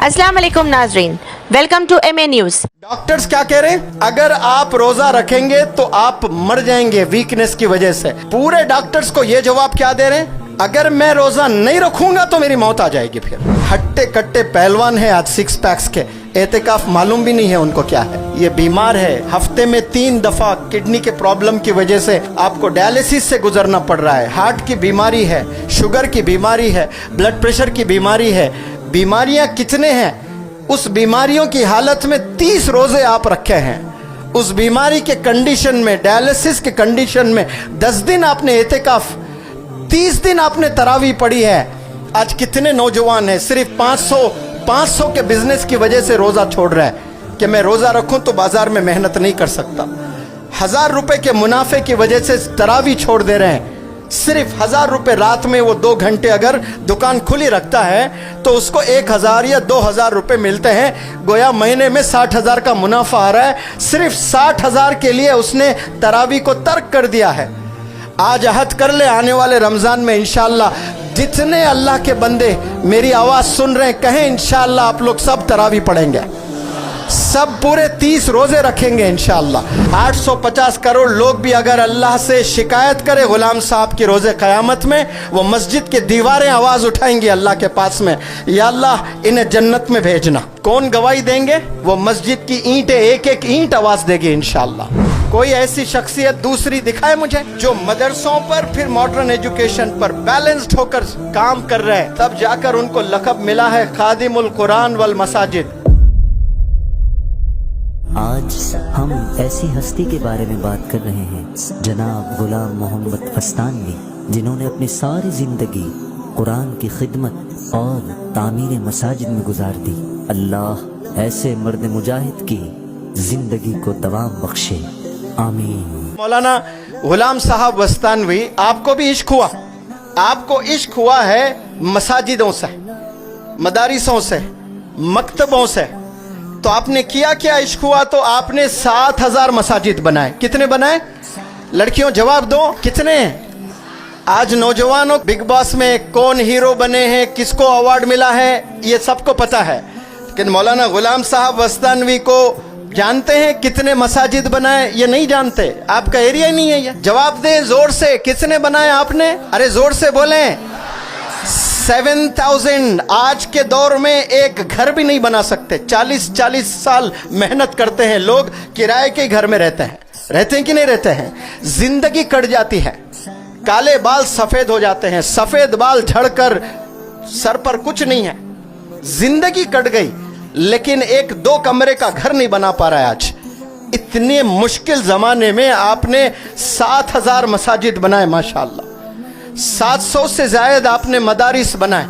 अस्सलाम वालेकुम नाजरीन, welcome to MA news. Doctors क्या कह रहे हैं? अगर आप रोजा रखेंगे तो आप मर जाएंगे वीकनेस की वजह से। पूरे डॉक्टर्स को ये जवाब क्या दे रहे हैं? अगर मैं रोजा नहीं रखूंगा तो मेरी मौत आ जाएगी। फिर हट्टे कट्टे पहलवान है आज सिक्स पैक्स के, एहतिकाफ मालूम भी नहीं है उनको क्या है। ये बीमार है, हफ्ते में 3 दफा किडनी के प्रॉब्लम की वजह से आपको डायलिसिस से गुजरना पड़ रहा है। हार्ट की बीमारी है, शुगर की बीमारी है, ब्लड प्रेशर की बीमारी है। बीमारियां कितने हैं? उस बीमारियों की हालत में 30 रोजे आप रखे हैं। उस बीमारी के कंडीशन में, डायलिसिस के कंडीशन में 10 दिन आपने एहतिकाफ, 30 दिन आपने तरावी पढ़ी है। आज कितने नौजवान हैं सिर्फ 500 के बिजनेस की वजह से रोजा छोड़ रहा है कि मैं रोजा रखूं तो बाजार में मेहनत नहीं कर सकता। 1000 रुपए के मुनाफे की वजह से तरावी छोड़ दे रहे हैं। सिर्फ 1000 रुपए रात में वो 2 घंटे अगर दुकान खुली रखता है तो उसको 1000 या 2000 रुपए मिलते हैं। गोया महीने में 60,000 का मुनाफा आ रहा है। सिर्फ 60,000 के लिए उसने तरावी को तर्क कर दिया है। आज अहद कर ले, आने वाले रमजान में इंशाअल्लाह जितने अल्लाह के बंदे मेरी आवाज सुन रहे हैं, कहें इंशाअल्लाह आप लोग सब तरावी पढ़ेंगे, सब पूरे 30 रोजे रखेंगे इंशाअल्लाह। 850 करोड़ लोग भी अगर अल्लाह से शिकायत करें गुलाम साहब की रोजे क़यामत में, वो मस्जिद के दीवारें आवाज उठाएंगी अल्लाह के पास में, या अल्लाह इन्हें जन्नत में भेजना। कौन गवाही देंगे? वो मस्जिद की ईंटें, एक एक ईंट आवाज देगी इंशाअल्लाह। कोई ऐसी शख्सियत दूसरी दिखाए मुझे जो मदरसों पर फिर मॉडर्न एजुकेशन पर बैलेंस्ड होकर काम कर रहे हैं, तब जाकर उनको लक़ब मिला है खादिमुल कुरान वल मसाजिद। आज हम ऐसी हस्ती के बारे में बात कर रहे हैं, जनाब गुलाम मोहम्मद फस्तानवी, जिन्होंने अपनी सारी जिंदगी कुरान की खिदमत और तामीर मसाजिद में गुजार दी। अल्लाह ऐसे मर्द मुजाहिद की जिंदगी को दवाम बख्शे, आमीन। मौलाना गुलाम साहब वस्तानवी, आपको भी इश्क हुआ, आपको इश्क हुआ है मसाजिदों से, मदारिसों से, मकतबों से, तो आपने किया क्या? इश्क हुआ तो आपने 7000 मसाजिद बनाए। कितने बनाए? लड़कियों जवाब दो, कितने? आज नौजवानों बिग बॉस में कौन हीरो बने हैं, किसको अवार्ड मिला है, ये सबको पता है, लेकिन मौलाना गुलाम साहब वस्तानवी को जानते हैं कितने मसाजिद बनाए? ये नहीं जानते। आपका एरिया ही नहीं है ये। जवाब दें जोर से, कितने बनाए आपने? अरे जोर से बोलें। 7000। आज के दौर में एक घर भी नहीं बना सकते। 40 साल मेहनत करते हैं लोग, किराए के घर में रहते हैं कि नहीं रहते हैं? जिंदगी कट जाती है, काले बाल सफेद हो जाते हैं, सफेद बाल झड़कर सर पर कुछ नहीं है, जिंदगी कट गई, लेकिन 1-2 कमरे का घर नहीं बना पा रहा है आज। इतने मुश्किल जमाने में आपने 7000 मसाजिद बनाए माशाअल्लाह। 700 से ज्यादा आपने मदारिस बनाए,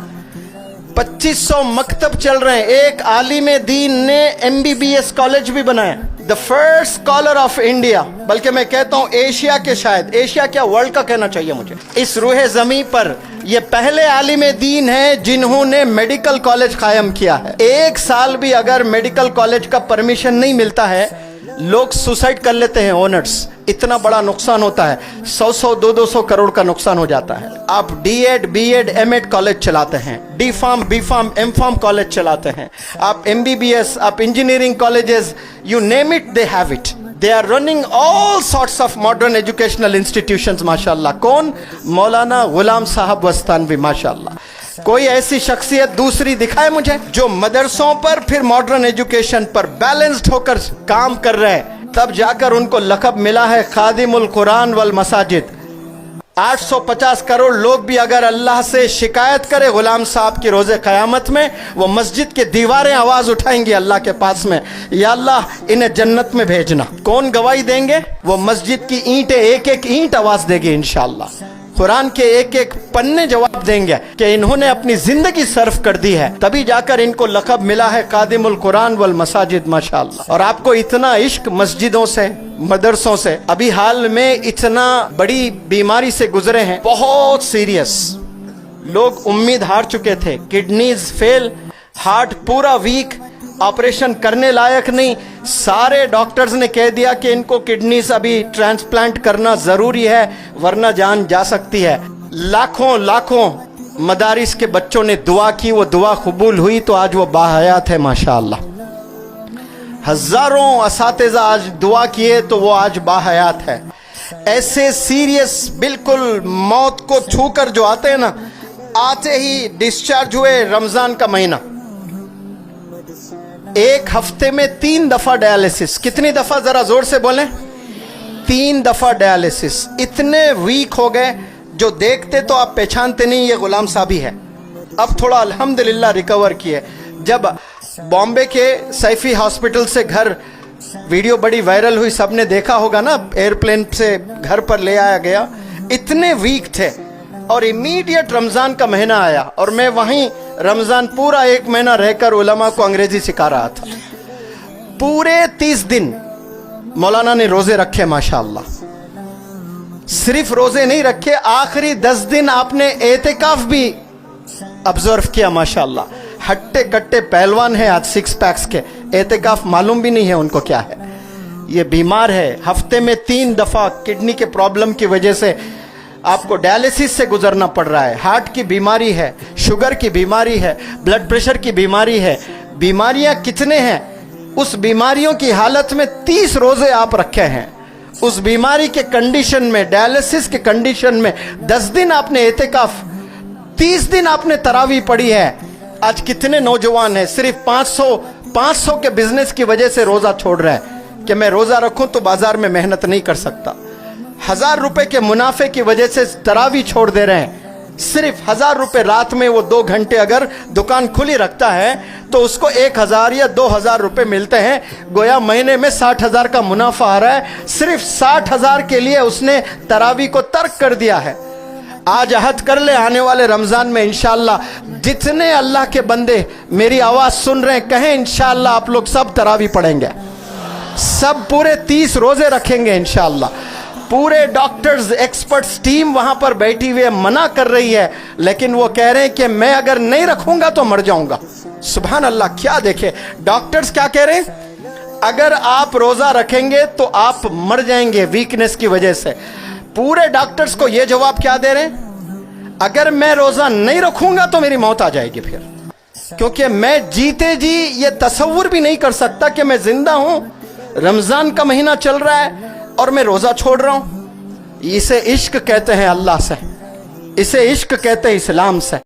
2500 मकतब चल रहे हैं। एक आलिम दीन ने MBBS कॉलेज भी बनाया, the first scholar of India, बल्कि मैं कहता हूं एशिया के, शायद एशिया क्या वर्ल्ड का कहना चाहिए मुझे। इस रूहे जमी पर ये पहले आलिम दीन है जिन्होंने मेडिकल कॉलेज कायम किया है। 1 साल भी अगर मेडिकल कॉलेज का परमिशन नहीं मिलता है, लोग सुसाइड कर लेते हैं ओनर्स। इतना बड़ा नुकसान होता है, 100 200 करोड़ का नुकसान हो जाता है। आप D.Ed, B.Ed, M.Ed कॉलेज चलाते हैं, D.Pharm, B.Pharm, M.Pharm कॉलेज चलाते हैं, आप MBBS, आप engineering colleges, you name it, they have it. They are running all sorts of modern educational institutions माशाअल्लाह। कौन? मौलाना गुलाम साहब वस्तानवी माशाअल्लाह। कोई ऐसी शख्सियत दूसरी दिखाए मुझे जो मदरसों पर फिर मॉडर्न एजुकेशन पर बैलेंस्ड होकर काम कर रहे हैं, तब जाकर उनको लक़ब मिला है खादिमुल कुरान वल मसाजिद। 850 करोड़ लोग भी अगर अल्लाह से शिकायत करें गुलाम साहब की रोजे क़यामत में, वो मस्जिद के दीवारें आवाज उठाएंगी अल्लाह के पास में, या अल्लाह इन्हें जन्नत में भेजना। कौन गवाही देंगे? वो मस्जिद की ईंटें, एक एक ईंट आवाज देगी इंशाअल्लाह। कुरान के एक एक पन्ने जवाब देंगे कि इन्होंने अपनी जिंदगी सर्फ कर दी है, तभी जाकर इनको लक़ब मिला है खादिमुल कुरान वल मसाजिद माशाअल्लाह। और आपको इतना इश्क मस्जिदों से, मदरसों से। अभी हाल में इतना बड़ी बीमारी से गुजरे हैं, बहुत सीरियस, लोग उम्मीद हार चुके थे, किडनीज फेल, हार्ट पूरा वीक, ऑपरेशन करने लायक नहीं। सारे डॉक्टर्स ने कह दिया कि इनको किडनीज अभी ट्रांसप्लांट करना जरूरी है, वरना जान जा सकती है। लाखों मदारिस के बच्चों ने दुआ की, वो दुआ कबूल हुई तो आज वो बाहयात है माशाअल्लाह। हजारों असातिज़ा आज दुआ किए तो वो आज बाहयात है। ऐसे सीरियस बिल्कुल मौत को छूकर जो आते हैं ना, आते ही डिस्चार्ज हुए रमजान का महीना, एक हफ्ते में 3 दफा डायलिसिस। कितनी दफा, जरा जोर से बोलें, 3 दफा डायलिसिस। इतने वीक हो गए जो देखते तो आप पहचानते नहीं ये गुलाम साहब ही है। अब थोड़ा अल्हम्दुलिल्लाह रिकवर किए। जब बॉम्बे के सैफी हॉस्पिटल से घर वीडियो बड़ी वायरल हुई, सबने देखा होगा ना, एयरप्लेन से घर पर ले आया गया, इतने वीक थे और इमीडिएट रमजान का महीना आया और मैं वहीं रमजान पूरा 1 महीना रहकर उलमा को अंग्रेजी सिखा रहा था। पूरे 30 दिन मौलाना ने रोजे रखे माशाअल्लाह। सिर्फ रोजे नहीं रखे, आखिरी 10 दिन आपने एतिकाफ भी ऑब्जर्व किया माशाअल्लाह। हट्टे कट्टे पहलवान है आज 6 पैक्स के, एतिकाफ मालूम भी नहीं है उनको क्या है। ये बीमार है, हफ्ते में 3 दफा किडनी के प्रॉब्लम की वजह से आपको डायलिसिस से गुजरना पड़ रहा है। हार्ट की बीमारी है, शुगर की बीमारी है, ब्लड प्रेशर की बीमारी है। बीमारियां कितने हैं, उस बीमारियों की हालत में 30 रोजे आप रखे हैं। उस बीमारी के कंडीशन में, डायलिसिस के कंडीशन में 10 दिन आपने एतिकाफ, 30 दिन आपने तरावी पढ़ी है। आज कितने नौजवान हैं सिर्फ 500 के बिजनेस की वजह से रोजा छोड़ रहे हैं कि मैं रोजा रखूं तो बाजार में मेहनत नहीं कर सकता। 1000 रुपए के मुनाफे की वजह से तरावी छोड़ दे रहे हैं। सिर्फ 1000 रुपए रात में वो 2 घंटे अगर दुकान खुली रखता है तो उसको 1000 या 2000 रुपए मिलते हैं। गोया महीने में 60,000 का मुनाफा आ रहा है। सिर्फ 60,000 के लिए उसने तरावी को तर्क कर दिया है। आज अहद कर ले, आने वाले रमजान में इंशाअल्लाह जितने अल्लाह के बंदे मेरी आवाज सुन रहे हैं, कहें इंशाअल्लाह आप लोग सब तरावी पढ़ेंगे, सब पूरे 30 रोजे रखेंगे इंशाअल्लाह। पूरे डॉक्टर्स, एक्सपर्ट्स टीम वहां पर बैठी हुई है, मना कर रही है, लेकिन वो कह रहे हैं कि मैं अगर नहीं रखूंगा तो मर जाऊंगा। सुभान अल्लाह, क्या देखे डॉक्टर्स क्या कह रहे हैं, अगर आप रोजा रखेंगे तो आप मर जाएंगे वीकनेस की वजह से। पूरे डॉक्टर्स को ये जवाब क्या दे रहे हैं, अगर मैं रोजा नहीं रखूंगा तो मेरी मौत आ जाएगी फिर, क्योंकि मैं जीते जी ये तसव्वुर भी नहीं कर सकता कि मैं जिंदा हूं, रमजान का महीना चल रहा है और मैं रोजा छोड़ रहा हूं। इसे इश्क कहते हैं अल्लाह से, इसे इश्क कहते हैं इस्लाम से।